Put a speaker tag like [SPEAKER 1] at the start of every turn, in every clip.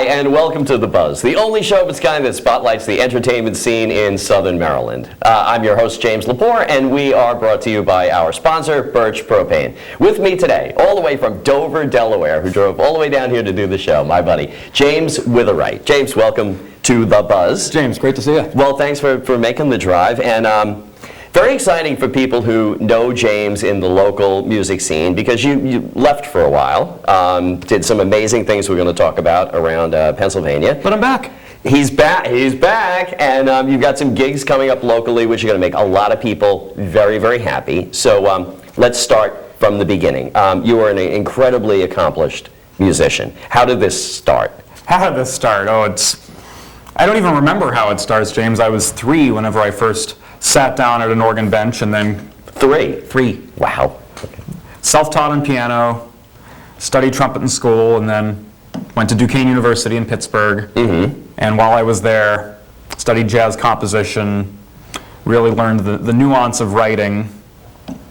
[SPEAKER 1] and welcome to The Buzz, the only show of its kind that spotlights the entertainment scene in Southern Maryland. I'm your host, James Lepore, and we are brought to you by our sponsor, Birch Propane. With me today, all the way from Dover, Delaware, who drove all the way down here to do the show, my buddy, James Witherite. James, welcome to The Buzz.
[SPEAKER 2] James, great to see you.
[SPEAKER 1] Well, thanks for making the drive, and very exciting for people who know James in the local music scene, because you left for a while, did some amazing things we're going to talk about around Pennsylvania.
[SPEAKER 2] But I'm back.
[SPEAKER 1] He's back, and you've got some gigs coming up locally, which are going to make a lot of people very, very happy. So let's start from the beginning. You were an incredibly accomplished musician. How did this start?
[SPEAKER 2] How did this start? I don't even remember how it starts, James. I was 3 whenever I first sat down at an organ bench, and then... Three.
[SPEAKER 1] Wow.
[SPEAKER 2] Self-taught on piano, studied trumpet in school, and then went to Duquesne University in Pittsburgh. Mm-hmm. And while I was there, studied jazz composition, really learned the nuance of writing,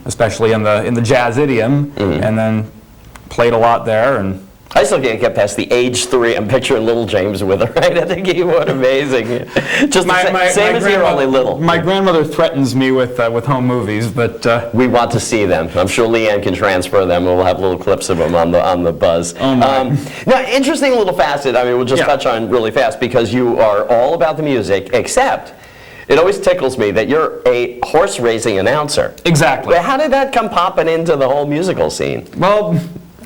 [SPEAKER 2] especially in the jazz idiom, and then played a lot there. And
[SPEAKER 1] I still can't get past the age 3. I'm picturing little James Witherite. I think he was amazing. Just same as you're only little.
[SPEAKER 2] My grandmother threatens me with home movies, but
[SPEAKER 1] we want to see them. I'm sure Leanne can transfer them, and we'll have little clips of them on the Buzz.
[SPEAKER 2] Oh my.
[SPEAKER 1] Now, interesting little facet. I mean, we'll just touch on really fast, because you are all about the music, except it always tickles me that you're a horse racing announcer.
[SPEAKER 2] Exactly.
[SPEAKER 1] But how did that come popping into the whole musical scene?
[SPEAKER 2] Well,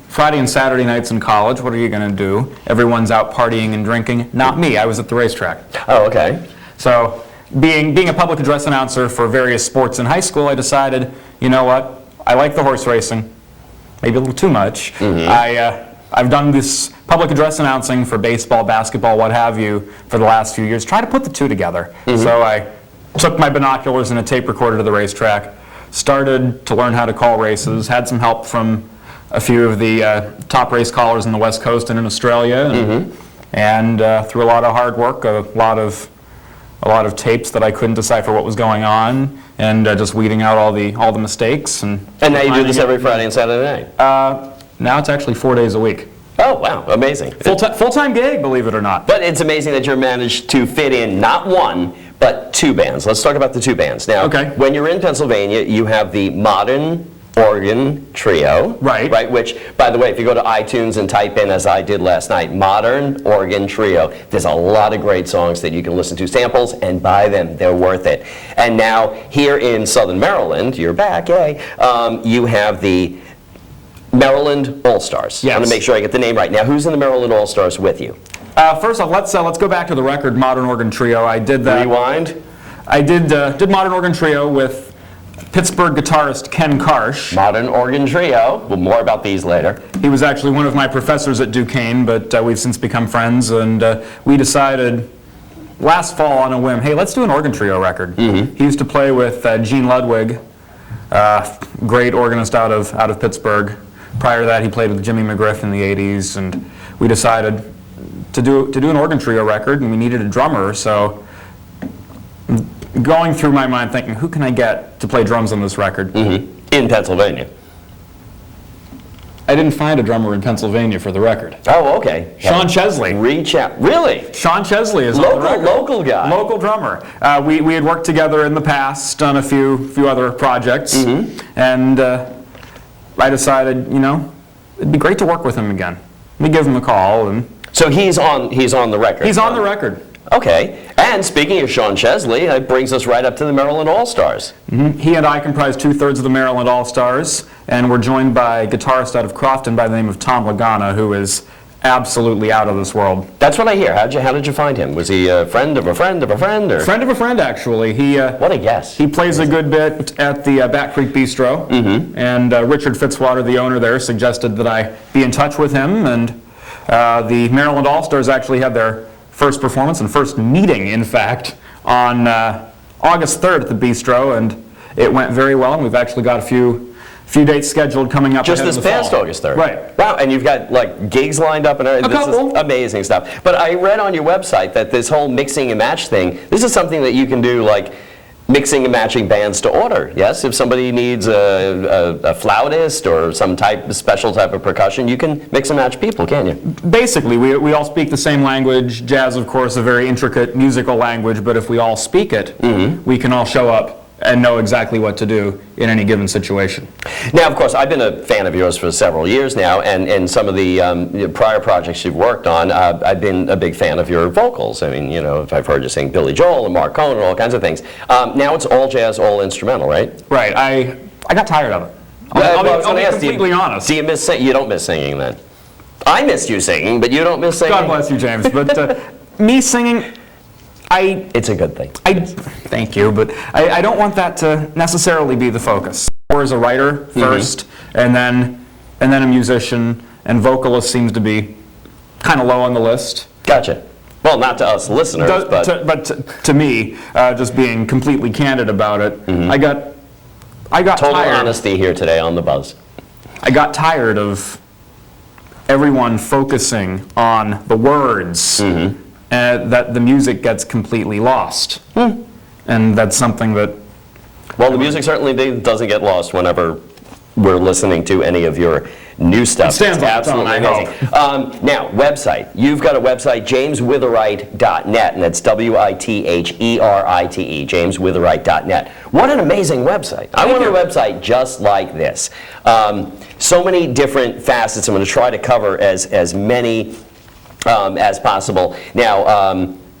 [SPEAKER 2] Friday and Saturday nights in college, what are you going to do? Everyone's out partying and drinking. Not me. I was at the racetrack.
[SPEAKER 1] Oh, okay. So,
[SPEAKER 2] being a public address announcer for various sports in high school, I decided, you know what? I like the horse racing. Maybe a little too much. Mm-hmm. I've done this public address announcing for baseball, basketball, what have you, for the last few years. Try to put the two together. Mm-hmm. So I took my binoculars and a tape recorder to the racetrack, started to learn how to call races, had some help from a few of the top race callers in the West Coast and in Australia, and through a lot of hard work, a lot of tapes that I couldn't decipher what was going on, and just weeding out all the mistakes. And
[SPEAKER 1] now you do this every Friday and Saturday night?
[SPEAKER 2] Now it's actually 4 days a week.
[SPEAKER 1] Oh, wow, amazing.
[SPEAKER 2] Full-time gig, believe it or not.
[SPEAKER 1] But it's amazing that you managed to fit in not one, but 2 bands. Let's talk about the 2 bands. Now, when you're in Pennsylvania, you have the Modern Organ Trio, right? Which, by the way, if you go to iTunes and type in, as I did last night, Modern Organ Trio, there's a lot of great songs that you can listen to, samples, and buy them. They're worth it. And now, here in Southern Maryland, you're back, yay, you have the Maryland All-Stars.
[SPEAKER 2] Yes.
[SPEAKER 1] I want to make sure I get the name right. Now, who's in the Maryland All-Stars with you?
[SPEAKER 2] First off, let's go back to the record, Modern Organ Trio. I did that.
[SPEAKER 1] Rewind.
[SPEAKER 2] I did Modern Organ Trio with Pittsburgh guitarist Ken Karsh.
[SPEAKER 1] Modern Organ Trio. Well, more about these later.
[SPEAKER 2] He was actually one of my professors at Duquesne, but we've since become friends, and we decided last fall on a whim, hey, let's do an organ trio record. Mm-hmm. He used to play with Gene Ludwig, great organist out of Pittsburgh. Prior to that, he played with Jimmy McGriff in the 80s, and we decided to do an organ trio record, and we needed a drummer, so going through my mind thinking, who can I get to play drums on this record?
[SPEAKER 1] Mm-hmm. In Pennsylvania.
[SPEAKER 2] I didn't find a drummer in Pennsylvania for the record.
[SPEAKER 1] Oh, okay.
[SPEAKER 2] Sean Chesley.
[SPEAKER 1] Reach out. Really?
[SPEAKER 2] Sean Chesley is on the record.
[SPEAKER 1] Local guy.
[SPEAKER 2] Local drummer. We had worked together in the past on a few other projects, and I decided, it'd be great to work with him again. Let me give him a call. And
[SPEAKER 1] so he's on the record.
[SPEAKER 2] He's on the record.
[SPEAKER 1] Okay. And speaking of Sean Chesley, that brings us right up to the Maryland All-Stars.
[SPEAKER 2] Mm-hmm. He and I comprise 2/3 of the Maryland All-Stars, and we're joined by a guitarist out of Crofton by the name of Tom Lagana, who is absolutely out of this world.
[SPEAKER 1] That's what I hear. How did you find him? Was he a friend of a friend of a friend? Or?
[SPEAKER 2] Friend of a friend, actually.
[SPEAKER 1] What a guess.
[SPEAKER 2] He plays a good bit at the Bat Creek Bistro, and Richard Fitzwater, the owner there, suggested that I be in touch with him, and the Maryland All-Stars actually had their first performance and first meeting, in fact, on August 3rd at the Bistro, and it went very well, and we've actually got a few dates scheduled coming up.
[SPEAKER 1] Just this past August 3rd?
[SPEAKER 2] Right.
[SPEAKER 1] Wow, and you've got gigs lined up and everything.
[SPEAKER 2] This is
[SPEAKER 1] amazing stuff. But I read on your website that this whole mixing and match thing, this is something that you can do mixing and matching bands to order. Yes, if somebody needs a flautist or some special type of percussion, you can mix and match people, can't you?
[SPEAKER 2] Basically, we all speak the same language. Jazz, of course, a very intricate musical language, but if we all speak it, we can all show up and know exactly what to do in any given situation.
[SPEAKER 1] Now, of course, I've been a fan of yours for several years now, and some of the prior projects you've worked on, I've been a big fan of your vocals. I mean, you know, if I've heard you sing Billy Joel and Mark Cohn and all kinds of things. Now it's all jazz, all instrumental, right?
[SPEAKER 2] Right. I got tired of it. I'll be completely honest.
[SPEAKER 1] Do you miss singing? You don't miss singing then? I missed you singing, but you don't miss singing?
[SPEAKER 2] God bless you, James. But me singing,
[SPEAKER 1] it's a good thing.
[SPEAKER 2] Thank you, but I don't want that to necessarily be the focus. Or as a writer first, and then a musician, and vocalist seems to be kind of low on the list.
[SPEAKER 1] Gotcha. Well, not to us listeners,
[SPEAKER 2] but to me, just being completely candid about it, I got
[SPEAKER 1] total
[SPEAKER 2] tired.
[SPEAKER 1] Honesty here today on The Buzz.
[SPEAKER 2] I got tired of everyone focusing on the words. That the music gets completely lost. And that's something that...
[SPEAKER 1] Well, the music certainly doesn't get lost whenever we're listening to any of your new stuff.
[SPEAKER 2] It stands
[SPEAKER 1] it's
[SPEAKER 2] on
[SPEAKER 1] absolutely
[SPEAKER 2] its own,
[SPEAKER 1] amazing. Now, website. You've got a website, jameswitherite.net, and that's WITHERITE, jameswitherite.net. What an amazing website. I want a website just like this. So many different facets. I'm going to try to cover as many as possible. Now,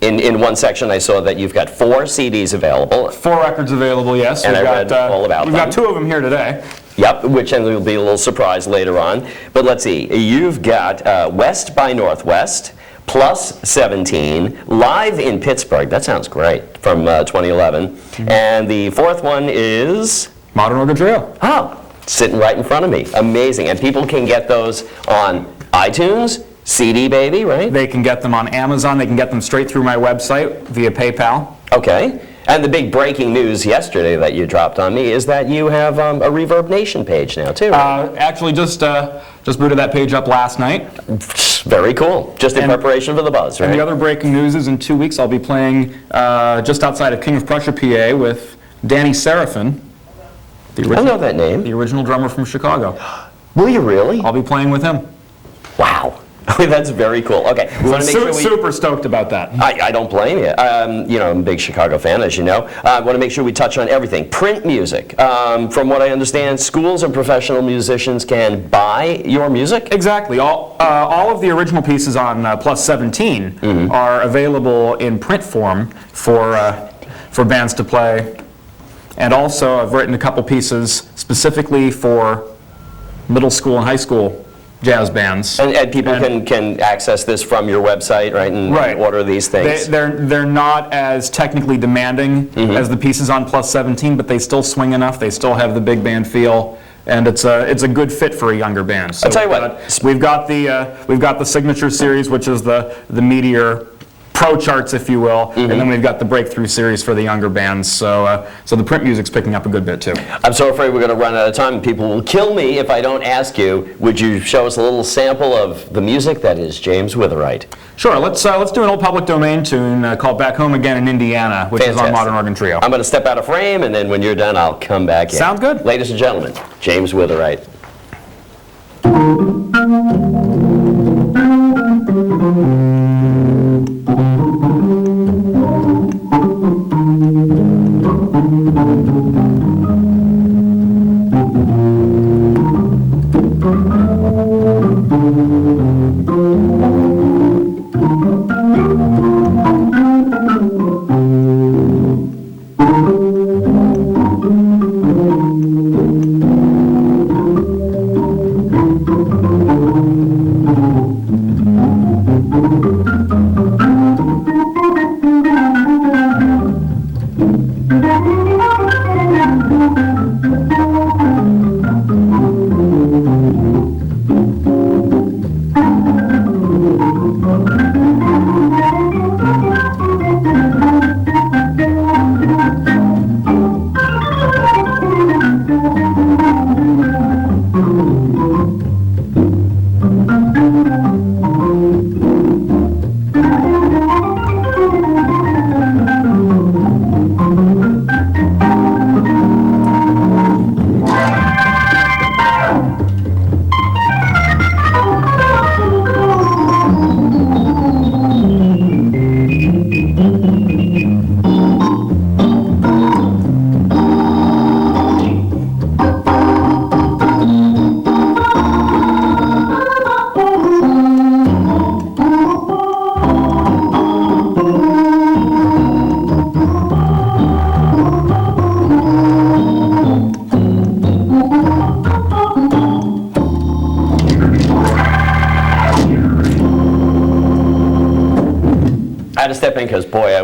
[SPEAKER 1] in one section I saw that you've got 4 CDs available.
[SPEAKER 2] 4 records available, yes.
[SPEAKER 1] And I read all about them.
[SPEAKER 2] We've got 2 of them here today.
[SPEAKER 1] Yep, which will be a little surprise later on. But let's see, you've got West by Northwest, Plus 17, live in Pittsburgh. That sounds great, from 2011. And the 4th one is?
[SPEAKER 2] Modern Organ Trio.
[SPEAKER 1] Oh, sitting right in front of me. Amazing. And people can get those on iTunes, CD Baby, right?
[SPEAKER 2] They can get them on Amazon. They can get them straight through my website via PayPal.
[SPEAKER 1] Okay. And the big breaking news yesterday that you dropped on me is that you have a Reverb Nation page now, too. Right?
[SPEAKER 2] Actually, just booted that page up last night.
[SPEAKER 1] Very cool. Just in preparation for The Buzz, right?
[SPEAKER 2] And the other breaking news is in 2 weeks I'll be playing just outside of King of Prussia, PA, with Danny Seraphin.
[SPEAKER 1] I know that name.
[SPEAKER 2] The original drummer from Chicago.
[SPEAKER 1] Will you really?
[SPEAKER 2] I'll be playing with him.
[SPEAKER 1] Wow. That's very cool. Okay, we want to make sure
[SPEAKER 2] super stoked about that.
[SPEAKER 1] I don't blame you. You know, I'm a big Chicago fan, as you know. I want to make sure we touch on everything. Print music. From what I understand, schools and professional musicians can buy your music?
[SPEAKER 2] Exactly. All of the original pieces on Plus 17 are available in print form for bands to play. And also, I've written a couple pieces specifically for middle school and high school jazz bands.
[SPEAKER 1] And people can access this from your website, right, and order these things?
[SPEAKER 2] They're not as technically demanding as the pieces on Plus 17, but they still swing enough. They still have the big band feel, and it's a good fit for a younger band. So
[SPEAKER 1] I'll tell you what.
[SPEAKER 2] We've got the Signature Series, which is the Meteor Pro charts, if you will, and then we've got the Breakthrough Series for the younger bands. So the print music's picking up a good bit too.
[SPEAKER 1] I'm so afraid we're going to run out of time. People will kill me if I don't ask you. Would you show us a little sample of the music that is James Witherite?
[SPEAKER 2] Sure. Let's do an old public domain tune called "Back Home Again in Indiana," which is on Modern Organ Trio.
[SPEAKER 1] I'm going to step out of frame, and then when you're done, I'll come back in.
[SPEAKER 2] Sounds good.
[SPEAKER 1] Ladies and gentlemen, James Witherite.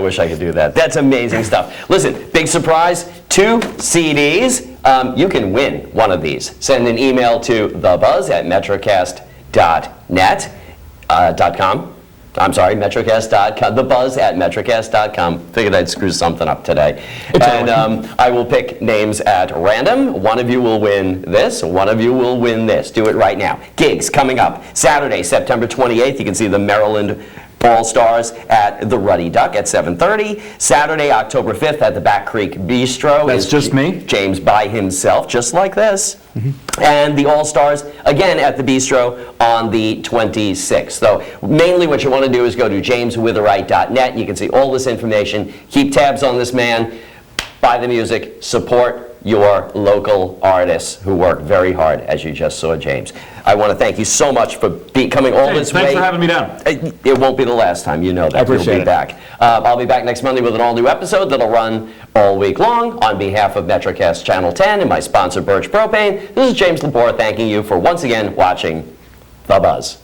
[SPEAKER 1] wish I could do that. That's amazing stuff. Listen, big surprise, 2 CDs. You can win one of these. Send an email to thebuzz@metrocast.net.com. I'm sorry, metrocast.com, thebuzz@metrocast.com. Figured I'd screw something up today. And I will pick names at random. One of you will win this, one of you will win this. Do it right now. Gigs coming up. Saturday, September 28th, you can see the Maryland All-Stars at the Ruddy Duck at 7:30. Saturday, October 5th at the Back Creek Bistro.
[SPEAKER 2] That's just me?
[SPEAKER 1] James by himself, just like this. And the All-Stars, again, at the Bistro on the 26th. So mainly what you want to do is go to jameswitherite.net. You can see all this information. Keep tabs on this man. Buy the music. Support your local artists who work very hard, as you just saw James. I want to thank you so much for coming all this way.
[SPEAKER 2] Thanks for having me down.
[SPEAKER 1] It won't be the last time, you know that.
[SPEAKER 2] I appreciate
[SPEAKER 1] You'll be back. I'll be back next Monday with an all-new episode that'll run all week long. On behalf of MetroCast Channel 10 and my sponsor, Birch Propane, this is James Lepore thanking you for once again watching The Buzz.